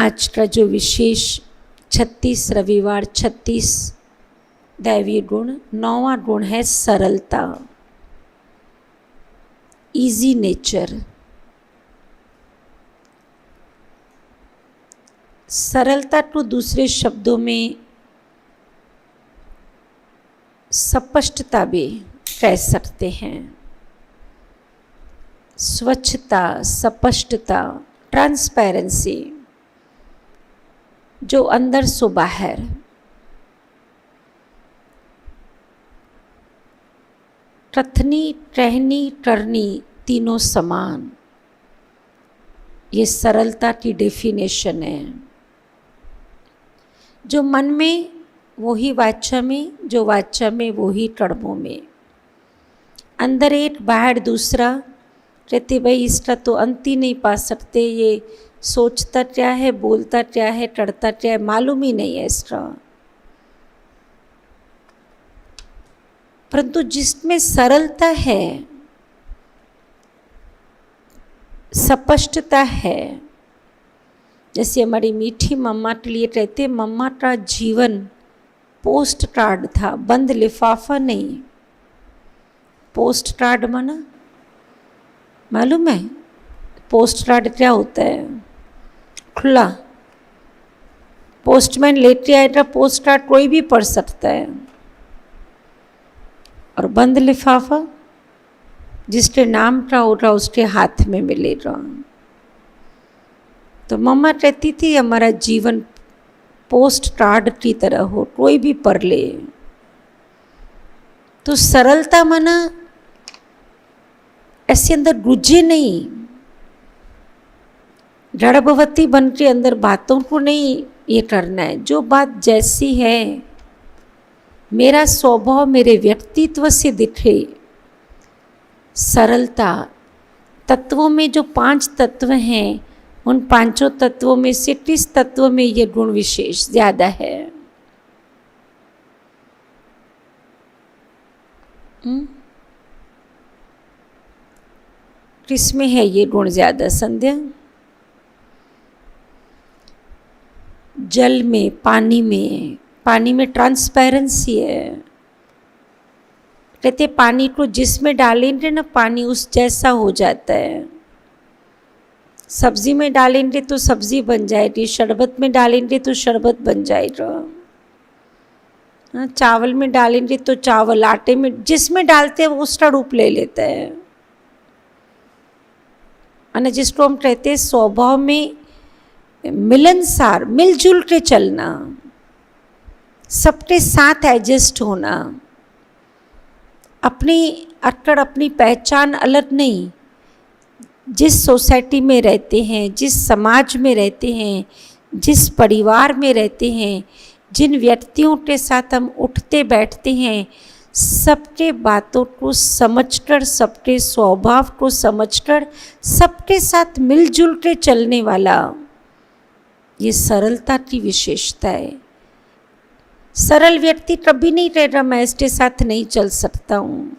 आज का जो विशेष 36 रविवार 36 दैवीय गुण, 9वां गुण है सरलता, इजी नेचर। सरलता को दूसरे शब्दों में स्पष्टता भी कह सकते हैं। स्वच्छता, स्पष्टता, ट्रांसपेरेंसी, जो अंदर सो बाहर। कथनी, कहनी, करनी तीनों समान, ये सरलता की डेफिनेशन है। जो मन में वही वाचा में, जो वाचा में वही कर्मों में। अंदर एक बाहर दूसरा, कहते भाई इसका तो अंत ही नहीं पा सकते, ये सोचता क्या है, बोलता क्या है, करता क्या है, मालूम ही नहीं है इसका। परंतु जिसमें सरलता है, स्पष्टता है, जैसे हमारी मीठी मम्मा के लिए कहते, मम्मा का जीवन पोस्ट कार्ड था, बंद लिफाफा नहीं। पोस्ट कार्ड माना मालूम है? पोस्ट कार्ड क्या होता है? खुला। पोस्टमैन लेके आएगा पोस्ट कार्ड, कोई भी पढ़ सकता है। और बंद लिफाफा जिसके नाम का होगा उसके हाथ में मिलेगा। तो मम्मा कहती थी हमारा जीवन पोस्ट कार्ड की तरह हो, कोई भी पढ़ ले। तो सरलता माना ऐसे अंदर गुजे नहीं, जड़भवती बन के अंदर बातों को नहीं ये करना है। जो बात जैसी है, मेरा स्वभाव मेरे व्यक्तित्व से दिखे। सरलता, तत्वों में जो 5 तत्व हैं, उन 5 तत्वों में से किस तत्व में ये गुण विशेष ज्यादा है? किस में है ये गुण ज्यादा संध्या? जल में, पानी में। पानी में ट्रांसपेरेंसी है। कहते पानी को जिसमें डालेंगे ना, पानी उस जैसा हो जाता है। सब्जी में डालेंगे तो सब्जी बन जाएगी, शरबत में डालेंगे तो शरबत बन जाएगा, चावल में डालेंगे तो चावल, आटे में, जिसमें डालते हैं वो उसका रूप ले लेता है। जिसको हम कहते हैं स्वभाव में मिलनसार, मिलजुल के चलना, सबके साथ एडजस्ट होना, अपनी अक्कड़, अपनी पहचान अलग नहीं। जिस सोसाइटी में रहते हैं, जिस समाज में रहते हैं, जिस परिवार में रहते हैं, जिन व्यक्तियों के साथ हम उठते बैठते हैं, सबके बातों को समझकर, सबके स्वभाव को समझकर, सबके साथ मिलजुल के चलने वाला, ये सरलता की विशेषता है। सरल व्यक्ति कभी नहीं कह रहा मैं इसके साथ नहीं चल सकता हूँ,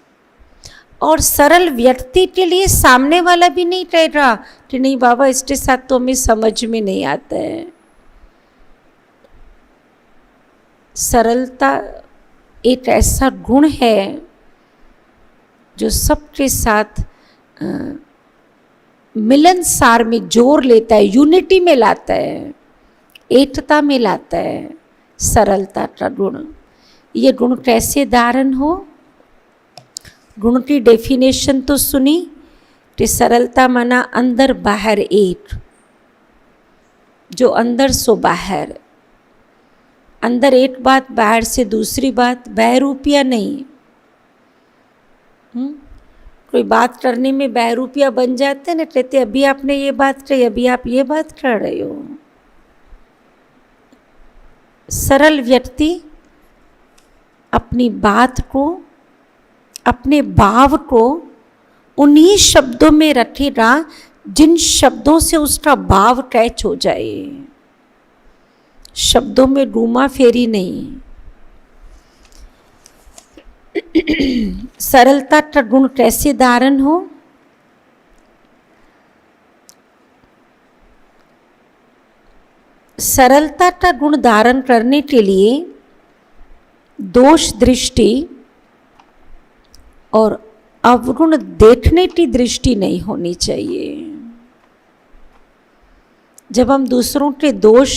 और सरल व्यक्ति के लिए सामने वाला भी नहीं कह रहा कि नहीं बाबा इसके साथ तो हमें समझ में नहीं आता है। सरलता एक ऐसा गुण है जो सबके साथ मिलनसार में जोर लेता है, यूनिटी में लाता है, एकता में लाता है। सरलता का गुण, ये गुण कैसे धारण हो? गुण की डेफिनेशन तो सुनी कि सरलता माना अंदर बाहर एक, जो अंदर सो बाहर। अंदर एक बात, बाहर से दूसरी बात, बहरूपिया नहीं। कोई बात करने में बहरूपिया बन जाते हैं ना, कहते अभी आपने ये बात कही, अभी आप ये बात कर रहे हो। सरल व्यक्ति अपनी बात को, अपने भाव को उन्हीं शब्दों में रखेगा जिन शब्दों से उसका भाव कैच हो जाए। शब्दों में घूमा फेरी नहीं। सरलता का गुण कैसे धारण हो? सरलता का गुण धारण करने के लिए दोष दृष्टि और अवगुण देखने की दृष्टि नहीं होनी चाहिए। जब हम दूसरों के दोष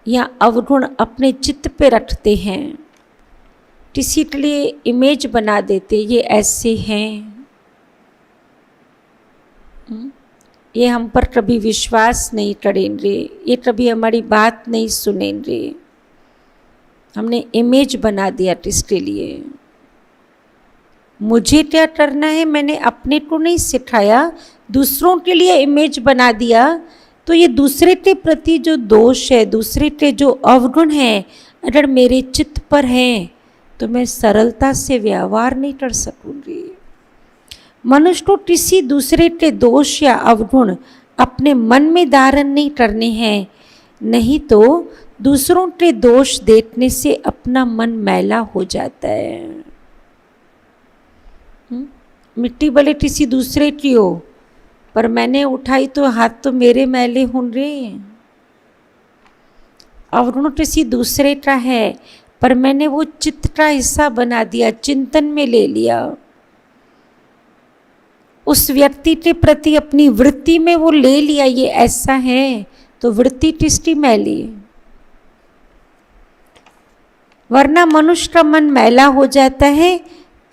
या अवगुण अपने चित्त पे रखते हैं, किसी के लिए इमेज बना देते, ये ऐसे हैं, ये हम पर कभी विश्वास नहीं करेंगे, ये कभी हमारी बात नहीं सुनेंगे, हमने इमेज बना दिया किसके लिए। मुझे क्या करना है मैंने अपने को नहीं सिखाया, दूसरों के लिए इमेज बना दिया। तो ये दूसरे के प्रति जो दोष है, दूसरे के जो अवगुण है, अगर मेरे चित्त पर हैं तो मैं सरलता से व्यवहार नहीं कर सकूंगी। मनुष्य को किसी दूसरे के दोष या अवगुण अपने मन में धारण नहीं करने हैं, नहीं तो दूसरों के दोष देखने से अपना मन मैला हो जाता है। मिट्टी भले किसी दूसरे की हो, पर मैंने उठाई तो हाथ तो मेरे मैले होंगे। अवगुण किसी दूसरे का है, पर मैंने वो चित्त का हिस्सा बना दिया, चिंतन में ले लिया, उस व्यक्ति के प्रति अपनी वृत्ति में वो ले लिया, ये ऐसा है, तो वृत्ति किसकी मैली। वरना मनुष्य का मन मैला हो जाता है,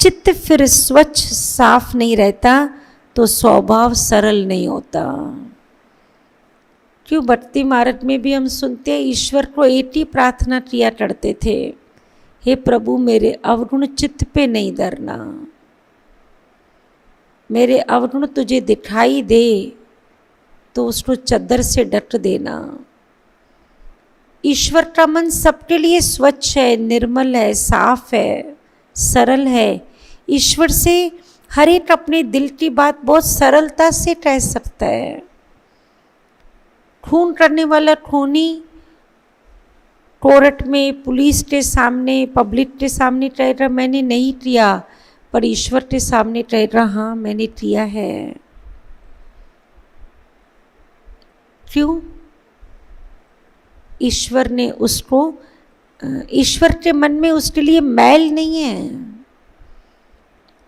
चित्त फिर स्वच्छ साफ नहीं रहता, तो स्वभाव सरल नहीं होता। क्यों भक्ति मार्ग में भी हम सुनते हैं, ईश्वर को एक ही प्रार्थना किया करते थे, हे प्रभु मेरे अवगुण चित्त पे नहीं धरना, मेरे अवगुण तुझे दिखाई दे तो उसको चद्दर से ढक देना। ईश्वर का मन सबके लिए स्वच्छ है, निर्मल है, साफ है, सरल है। ईश्वर से हर एक अपने दिल की बात बहुत सरलता से कह सकता है। खून करने वाला खूनी कोर्ट में, पुलिस के सामने, पब्लिक के सामने कह रहा मैंने नहीं किया, पर ईश्वर के सामने कह रहा हाँ मैंने किया है। क्यों? ईश्वर ने उसको, ईश्वर के मन में उसके लिए मैल नहीं है,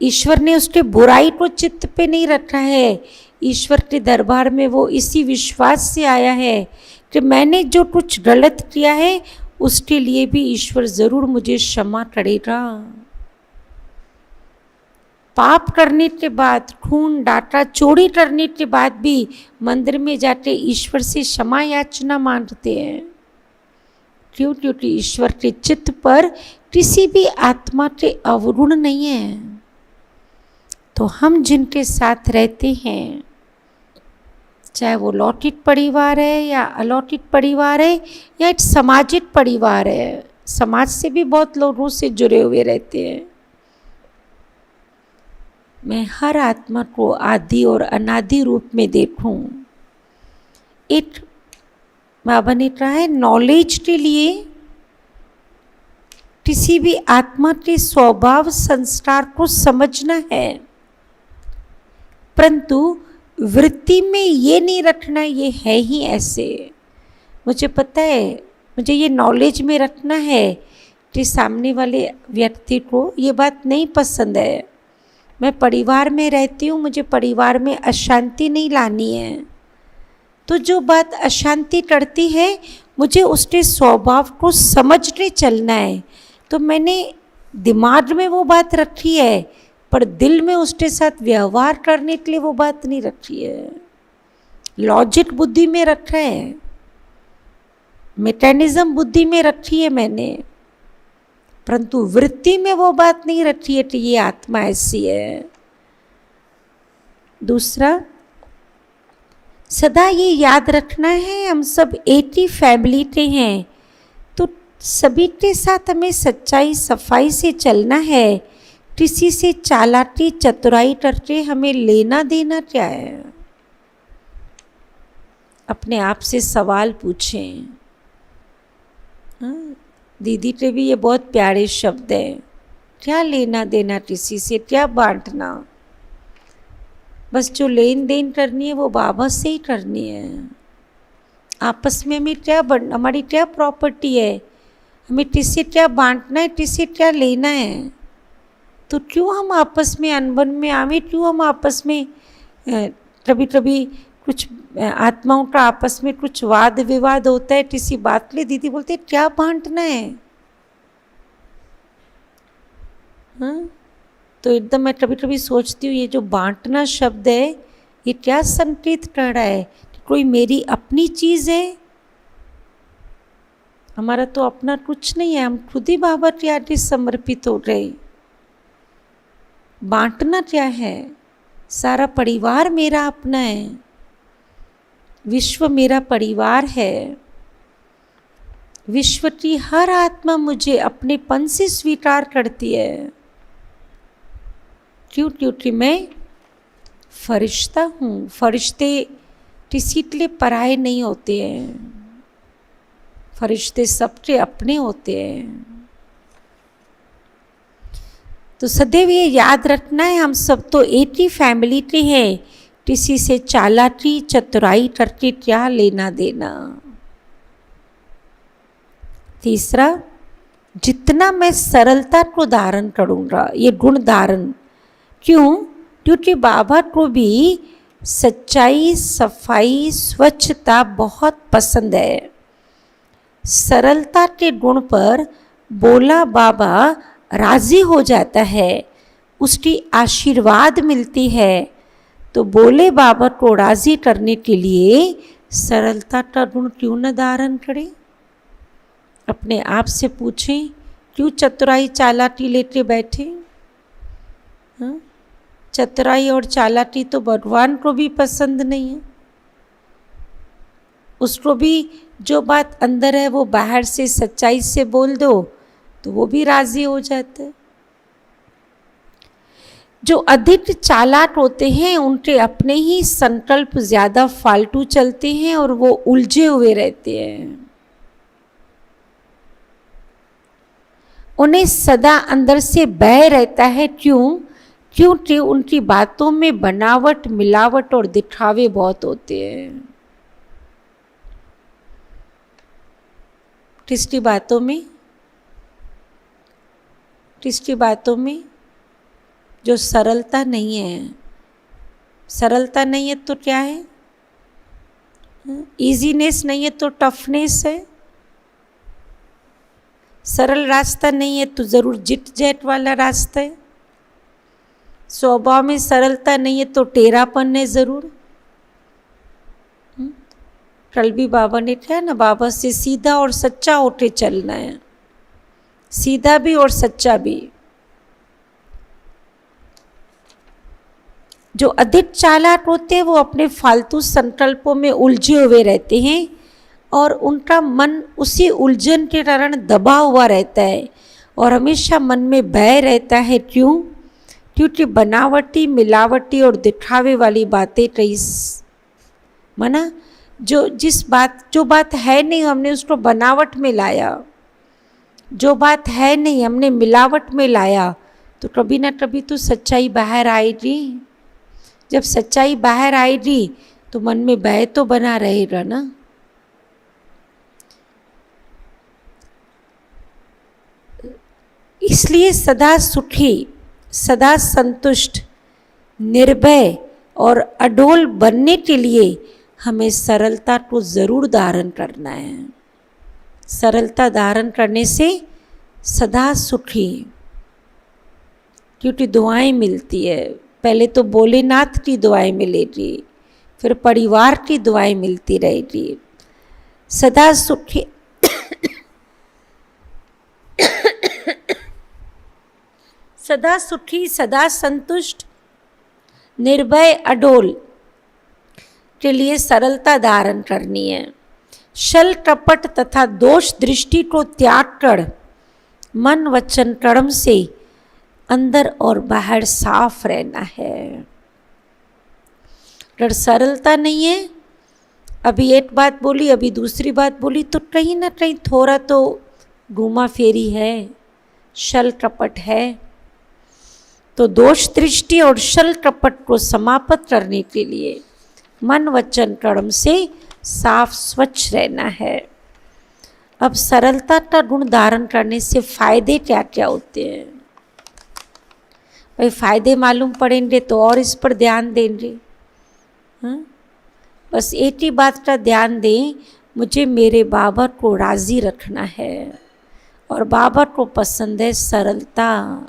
ईश्वर ने उसके बुराई को चित्त पे नहीं रखा है। ईश्वर के दरबार में वो इसी विश्वास से आया है कि मैंने जो कुछ गलत किया है उसके लिए भी ईश्वर ज़रूर मुझे क्षमा करेगा। पाप करने के बाद, खून डाटा चोरी करने के बाद भी मंदिर में जाके ईश्वर से क्षमा याचना मांगते हैं। क्यों? क्योंकि ईश्वर के चित्त पर किसी भी आत्मा के अवगुण नहीं है। तो हम जिनके साथ रहते हैं, चाहे वो लौकिक परिवार है या अलौकिक परिवार है या एक सामाजिक परिवार है, समाज से भी बहुत लोगों से जुड़े हुए रहते हैं, मैं हर आत्मा को आदि और अनादि रूप में देखूं। एक बाबा ने कहा है, नॉलेज के लिए किसी भी आत्मा के स्वभाव संस्कार को समझना है, परंतु वृत्ति में ये नहीं रखना ये है ही ऐसे। मुझे पता है, मुझे ये नॉलेज में रखना है कि सामने वाले व्यक्ति को ये बात नहीं पसंद है। मैं परिवार में रहती हूँ, मुझे परिवार में अशांति नहीं लानी है, तो जो बात अशांति करती है मुझे उसके स्वभाव को समझ के चलना है। तो मैंने दिमाग में वो बात रखी है, पर दिल में उसके साथ व्यवहार करने के लिए वो बात नहीं रखी है। लॉजिक बुद्धि में रखा है, मैकेनिज्म बुद्धि में रखी है मैंने, परंतु वृत्ति में वो बात नहीं रखी है कि ये आत्मा ऐसी है। दूसरा, सदा ये याद रखना है, हम सब एक ही फैमिली के हैं, तो सभी के साथ हमें सच्चाई सफाई से चलना है। किसी से चालाकी चतुराई करके हमें लेना देना क्या है? अपने आप से सवाल पूछें। हाँ, दीदी के भी ये बहुत प्यारे शब्द है, क्या लेना देना किसी से, क्या बांटना, बस जो लेन देन करनी है वो बाबा से ही करनी है। आपस में हमारी क्या प्रॉपर्टी है, हमें किससे क्या बांटना है, किससे क्या लेना है। तो क्यों हम आपस में अनबन में आवे, क्यों हम आपस में कभी कभी कुछ आत्माओं का आपस में कुछ वाद विवाद होता है किसी बात के लिए। दीदी बोलते हैं क्या बांटना है। हाँ, तो एकदम मैं कभी कभी सोचती हूँ ये जो बांटना शब्द है ये क्या संकेत कर रहा है कि कोई मेरी अपनी चीज़ है। हमारा तो अपना कुछ नहीं है, हम खुद ही बाबा के आगे समर्पित हो गए। बांटना क्या है, सारा परिवार मेरा अपना है, विश्व मेरा परिवार है, विश्व की हर आत्मा मुझे अपनेपन से स्वीकार करती है। क्यों? क्योंकि मैं फरिश्ता हूँ। फरिश्ते किसी के लिए पराये नहीं होते हैं, फरिश्ते सबके अपने होते हैं। तो सदैव ये याद रखना है, हम सब तो एक ही फैमिली के हैं, किसी से चालाकी चतुराई करके क्या लेना देना। तीसरा, जितना मैं सरलता को धारण करूँगा, ये गुण धारण। क्यों? क्योंकि बाबा को भी सच्चाई, सफाई, स्वच्छता बहुत पसंद है। सरलता के गुण पर बोला बाबा राजी हो जाता है, उसकी आशीर्वाद मिलती है। तो बोले बाबा को राजी करने के लिए सरलता का गुण क्यों न धारण करें। अपने आप से पूछें, क्यों चतुराई चालाकी लेके बैठे। हाँ? चतुराई और चालाकी तो भगवान को भी पसंद नहीं है। उसको भी जो बात अंदर है वो बाहर से सच्चाई से बोल दो तो वो भी राजी हो जाता है। जो अधिक चालाक होते हैं उनके अपने ही संकल्प ज्यादा फालतू चलते हैं और वो उलझे हुए रहते हैं। उन्हें सदा अंदर से भय रहता है। क्यों? क्योंकि उनकी बातों में बनावट, मिलावट और दिखावे बहुत होते हैं। किसकी बातों में? किसकी बातों में? जो सरलता नहीं है। सरलता नहीं है तो क्या है? इजीनेस नहीं है तो टफनेस है। सरल रास्ता नहीं है तो जरूर जिट जैट वाला रास्ता है। स्वभाव में सरलता नहीं है तो टेढ़ापन है जरूर। कल भी बाबा ने कहा ना, बाबा से सीधा और सच्चा होके चलना है, सीधा भी और सच्चा भी। जो अधिक चालाक होते हैं वो अपने फालतू संकल्पों में उलझे हुए रहते हैं और उनका मन उसी उलझन के कारण दबा हुआ रहता है और हमेशा मन में भय रहता है। क्यों? क्योंकि बनावटी, मिलावटी और दिखावे वाली बातें कई मना। जो बात है नहीं हमने उसको बनावट में लाया, जो बात है नहीं हमने मिलावट में लाया, तो कभी ना कभी तो सच्चाई बाहर आएगी। जब सच्चाई बाहर आएगी तो मन में भय तो बना रहेगा ना। इसलिए सदा सुखी, सदा संतुष्ट, निर्भय और अडोल बनने के लिए हमें सरलता को जरूर धारण करना है। सरलता धारण करने से सदा सुखी, क्योंकि दुआएं मिलती है। पहले तो भोलेनाथ की दुआएं मिलेगी, फिर परिवार की दुआएं मिलती रहेगी। सदा सुखी सदा सुखी, सदा संतुष्ट, निर्भय, अडोल के लिए सरलता धारण करनी है। छल, कपट तथा दोष दृष्टि को त्याग कर मन, वचन, कर्म से अंदर और बाहर साफ रहना है। अगर सरलता नहीं है, अभी एक बात बोली अभी दूसरी बात बोली, तो कहीं ना कहीं थोड़ा तो घूमा फेरी है, छल कपट है। तो दोष दृष्टि और छल कपट को समाप्त करने के लिए मन, वचन, कर्म से साफ स्वच्छ रहना है। अब सरलता का गुण धारण करने से फायदे क्या क्या होते हैं? भाई फायदे मालूम पड़ेंगे तो और इस पर ध्यान देंगे। हाँ, बस एक ही बात का ध्यान दें, मुझे मेरे बाबा को राज़ी रखना है और बाबा को पसंद है सरलता,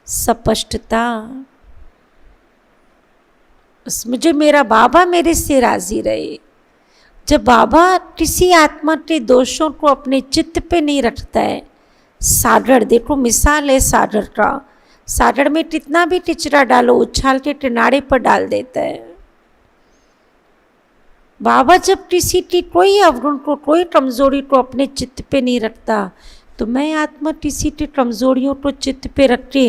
स्पष्टता। बस मुझे मेरा बाबा मेरे से राज़ी रहे। जब बाबा किसी आत्मा के दोषों को अपने चित्त पे नहीं रखता है, सागर देखो मिसाल है सागर का, सागर में कितना भी टिचरा डालो उछाल के किनारे पर डाल देता है। बाबा जब किसी की कोई अवगुण को, कोई कमजोरी को अपने चित्त पे नहीं रखता, तो मैं आत्मा किसी की कमजोरियों को चित्त पे रख के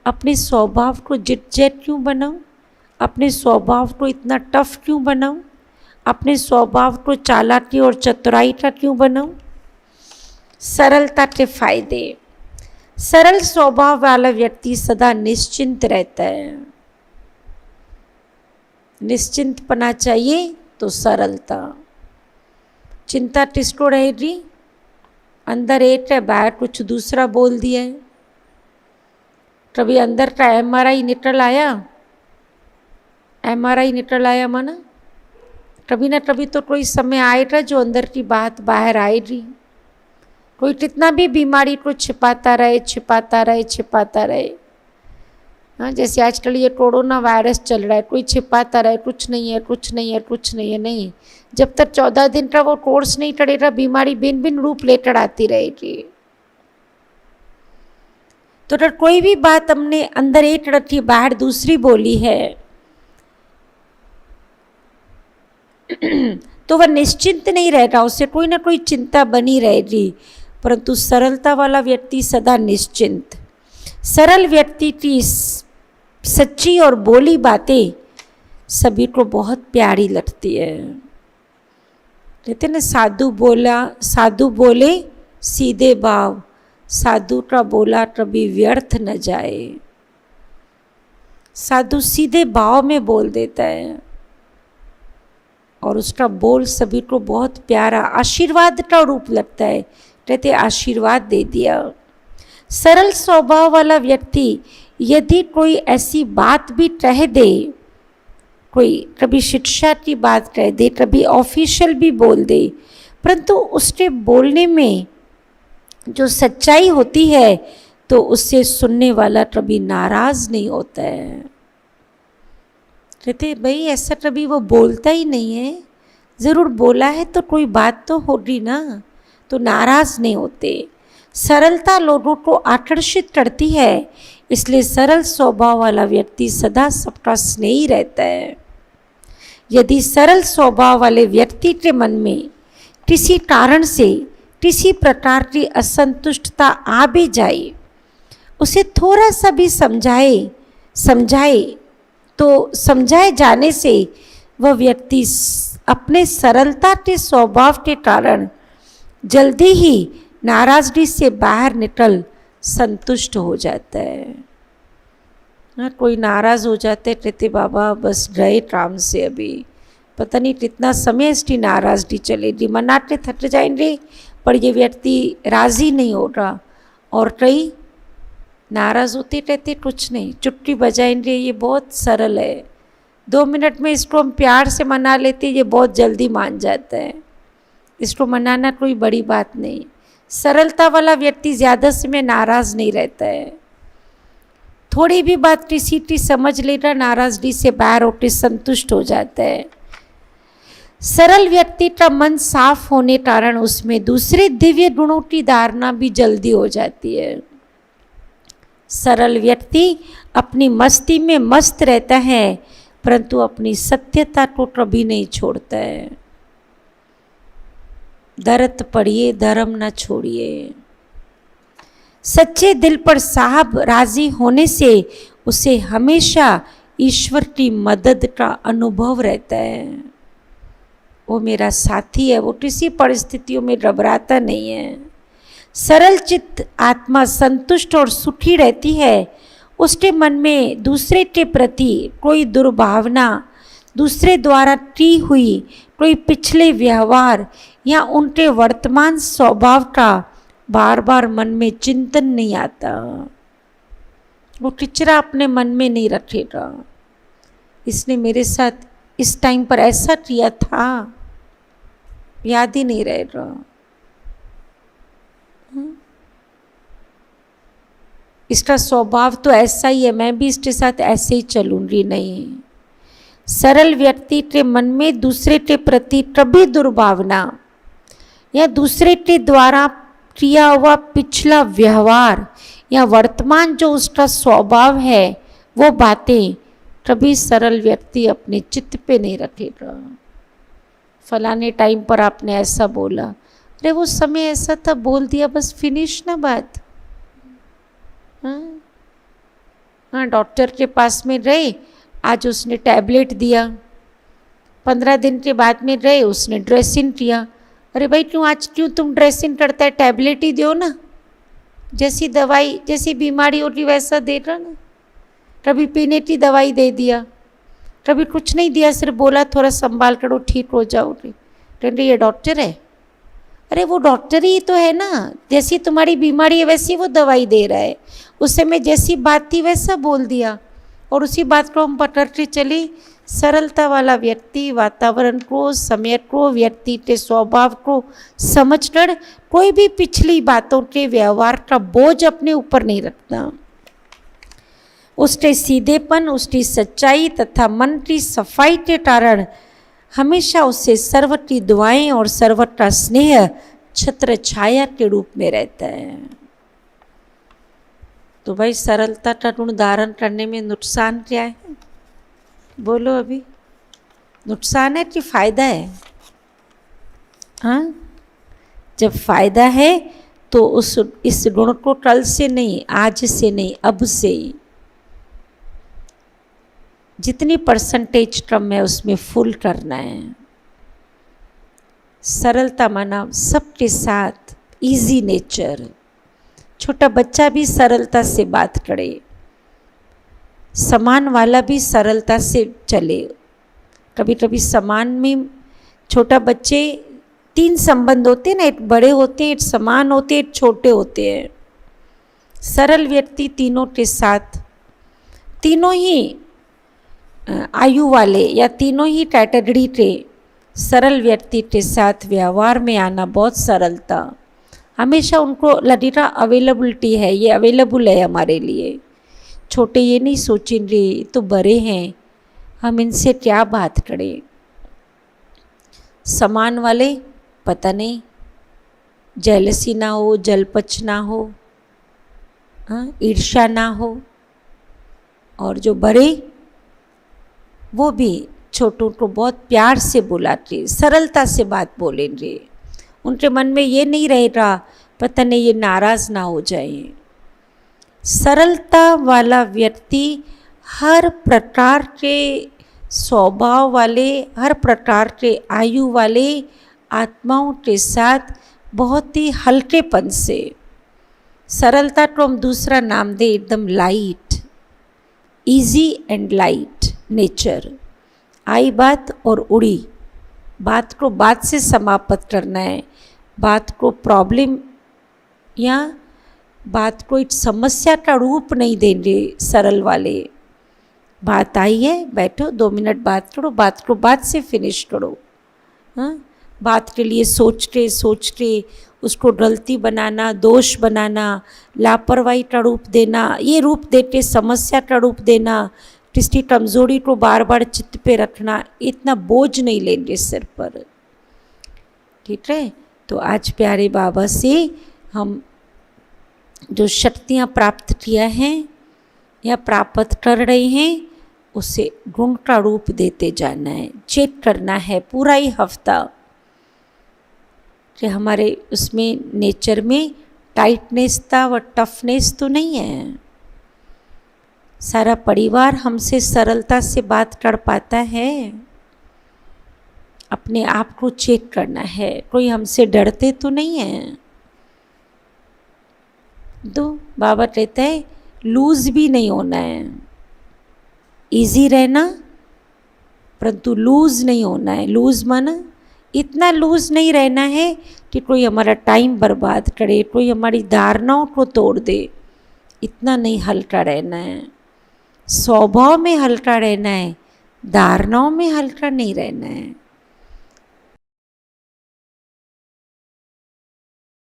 अपने स्वभाव को जिटजैट क्यों बनाऊं? अपने स्वभाव को इतना टफ क्यों बनाऊं? अपने स्वभाव को चालाकी और चतुराई का क्यों बनाऊं? सरलता के फायदे। सरल स्वभाव वाला व्यक्ति सदा निश्चिंत रहता है। निश्चिंत पना चाहिए तो सरलता। चिंता किसको रहेगी? अंदर एक है, बाहर कुछ दूसरा बोल दिया है। कभी अंदर का MRI निकल आया, MRI निकल आया माना कभी ना कभी तो कोई समय आएगा जो अंदर की बात बाहर आएगी। कोई कितना भी बीमारी को छिपाता रहे छिपाता रहे छिपाता रहे। हाँ, जैसे आजकल ये कोरोना वायरस चल रहा है, कोई छिपाता रहे कुछ नहीं है कुछ नहीं है कुछ नहीं है। नहीं, जब तक 14 दिन का वो कोर्स नहीं टलेगा, बीमारी भिन्न भिन्न रूप लेकर आती रहेगी। तो अगर कोई भी बात हमने अंदर एक रखी बाहर दूसरी बोली है तो वह निश्चिंत नहीं रहेगा, उससे कोई ना कोई चिंता बनी रहेगी। परंतु सरलता वाला व्यक्ति सदा निश्चिंत। सरल व्यक्ति की सच्ची और बोली बातें सभी को बहुत प्यारी लगती है। कहते ना, साधु बोले सीधे भाव, साधु का बोला कभी व्यर्थ न जाए। साधु सीधे भाव में बोल देता है और उसका बोल सभी को बहुत प्यारा आशीर्वाद का रूप लगता है। कहते आशीर्वाद दे दिया। सरल स्वभाव वाला व्यक्ति यदि कोई ऐसी बात भी कह दे, कोई कभी शिक्षा की बात कह दे, कभी ऑफिशियल भी बोल दे, परंतु उसके बोलने में जो सच्चाई होती है तो उससे सुनने वाला कभी नाराज नहीं होता है। कहते भाई ऐसा कभी वो बोलता ही नहीं है, ज़रूर बोला है तो कोई बात तो होगी ना, तो नाराज नहीं होते। सरलता लोगों को आकर्षित करती है, इसलिए सरल स्वभाव वाला व्यक्ति सदा सबका स्नेही रहता है। यदि सरल स्वभाव वाले व्यक्ति के मन में किसी कारण से किसी प्रकार की असंतुष्टता आ भी जाए, उसे थोड़ा सा भी समझाए तो समझाए जाने से वह व्यक्ति अपने सरलता के स्वभाव के कारण जल्दी ही नाराजगी से बाहर निकल संतुष्ट हो जाता है। हाँ, कोई नाराज़ हो जाते, कहते बाबा बस गए काम से, अभी पता नहीं कितना समय इसकी नाराजगी चलेगी, मनाते थक जाएंगे पर ये व्यक्ति राज़ी नहीं हो रहा। और कई नाराज़ होते कहते कुछ नहीं, चुटकी बजाएंगे, ये बहुत सरल है, 2 मिनट में इसको हम प्यार से मना लेते, ये बहुत जल्दी मान जाता है, इसको मनाना कोई बड़ी बात नहीं। सरलता वाला व्यक्ति ज़्यादा समय नाराज़ नहीं रहता है। थोड़ी भी बात किसी की समझ लेगा, नाराज़गी से बाहर होकर संतुष्ट हो जाता है। सरल व्यक्ति का मन साफ होने कारण उसमें दूसरे दिव्य गुणों की धारणा भी जल्दी हो जाती है। सरल व्यक्ति अपनी मस्ती में मस्त रहता है, परंतु अपनी सत्यता को कभी नहीं छोड़ता है। दरद पड़िए धर्म न छोड़िए। सच्चे दिल पर साहब राजी होने से उसे हमेशा ईश्वर की मदद का अनुभव रहता है। वो मेरा साथी है, वो किसी परिस्थितियों में घबराता नहीं है। सरल चित्त आत्मा संतुष्ट और सुखी रहती है। उसके मन में दूसरे के प्रति कोई दुर्भावना, दूसरे द्वारा की हुई कोई पिछले व्यवहार या उनके वर्तमान स्वभाव का बार बार मन में चिंतन नहीं आता। वो टिचरा अपने मन में नहीं रखेगा, इसने मेरे साथ इस टाइम पर ऐसा किया था, याद ही नहीं रहेगा। इसका स्वभाव तो ऐसा ही है, मैं भी इसके साथ ऐसे ही चलूंगी नहीं। सरल व्यक्ति के मन में दूसरे के प्रति कभी दुर्भावना या दूसरे के द्वारा किया हुआ पिछला व्यवहार या वर्तमान जो उसका स्वभाव है वो बातें कभी सरल व्यक्ति अपने चित्त पे नहीं रखेगा। फलाने टाइम पर आपने ऐसा बोला, अरे वो समय ऐसा था, बोल दिया, बस फिनिश ना बात। हाँ, डॉक्टर के पास में रहे, आज उसने टैबलेट दिया, 15 दिन के बाद में रहे, उसने ड्रेसिंग किया। अरे भाई क्यों तुम ड्रेसिंग करता है, टैबलेट ही दो ना, जैसी दवाई जैसी बीमारी होती वैसा दे रहा ना। कभी पीने की दवाई दे दिया, कभी कुछ नहीं दिया, सिर्फ बोला थोड़ा संभाल करो ठीक हो जाओगे। कहते ये डॉक्टर है? अरे वो डॉक्टर ही तो है ना, जैसी तुम्हारी बीमारी है वैसी वो दवाई दे रहा है। उस समय जैसी बात थी वैसा बोल दिया, और उसी बात को हम पकड़ते चले। सरलता वाला व्यक्ति वातावरण को, समय को, व्यक्ति के स्वभाव को समझकर कोई भी पिछली बातों के व्यवहार का बोझ अपने ऊपर नहीं रखता। उसके सीधेपन, उसकी सच्चाई तथा मन की सफाई के कारण हमेशा उससे सर्व की दुआएं और सर्व का स्नेह छत्र छाया के रूप में रहता है। तो भाई सरलता का गुण धारण करने में नुकसान क्या है? बोलो अभी, नुकसान है कि फायदा है? हाँ, जब फायदा है तो इस गुण को कल से नहीं, आज से नहीं, अब से ही जितनी परसेंटेज कम है उसमें फुल करना है। सरलता माना सबके साथ इजी नेचर। छोटा बच्चा भी सरलता से बात करे, समान वाला भी सरलता से चले। कभी कभी समान में छोटा बच्चे 3 संबंध होते हैं ना, एक बड़े होते हैं, एक समान होते हैं, एक छोटे होते हैं। सरल व्यक्ति तीनों के साथ, तीनों ही आयु वाले या तीनों ही कैटेगरी के सरल व्यक्ति के साथ व्यवहार में आना बहुत सरलता। हमेशा उनको लगेगा अवेलेबिलिटी है, ये अवेलेबल है हमारे लिए। छोटे ये नहीं सोचेंगे तो बड़े हैं, हम इनसे क्या बात करें। समान वाले पता नहीं, जेलसी ना हो, जलपच ना हो, ईर्ष्या ना हो। और जो बड़े वो भी छोटों को बहुत प्यार से बुलाते, सरलता से बात बोलेंगे। उनके मन में ये नहीं रहेगा पता नहीं ये नाराज ना हो जाए। सरलता वाला व्यक्ति हर प्रकार के स्वभाव वाले, हर प्रकार के आयु वाले आत्माओं के साथ बहुत ही हल्केपन से, सरलता को हम दूसरा नाम दे एकदम light, easy and light nature. आई बात और उड़ी बात को बात से समाप्त करना है। बात को प्रॉब्लम या बात को एक समस्या का रूप नहीं देंगे सरल वाले। बात आई है, बैठो 2 मिनट बात करो, बात को बात से फिनिश करो। हाँ, बात के लिए सोचते उसको गलती बनाना, दोष बनाना, लापरवाही का रूप देना, ये रूप देके समस्या का रूप देना, किसी कमजोरी को बार बार चित्त पे रखना, इतना बोझ नहीं लेंगे सिर पर। ठीक है, तो आज प्यारे बाबा से हम जो शक्तियाँ प्राप्त किया हैं या प्राप्त कर रहे हैं उसे गुण का रूप देते जाना है। चेक करना है पूरा ही हफ्ता कि हमारे उसमें नेचर में टाइटनेस था व टफनेस तो नहीं है। सारा परिवार हमसे सरलता से बात कर पाता है। अपने आप को चेक करना है, कोई हमसे डरते तो नहीं है। तो बाबा कहता है लूज भी नहीं होना है, इजी रहना, परंतु लूज़ नहीं होना है। लूज़ माना इतना लूज़ नहीं रहना है कि कोई हमारा टाइम बर्बाद करे, कोई हमारी धारणाओं को तोड़ दे। इतना नहीं हल्का रहना है। स्वभाव में हल्का रहना है, धारणाओं में हल्का नहीं रहना है।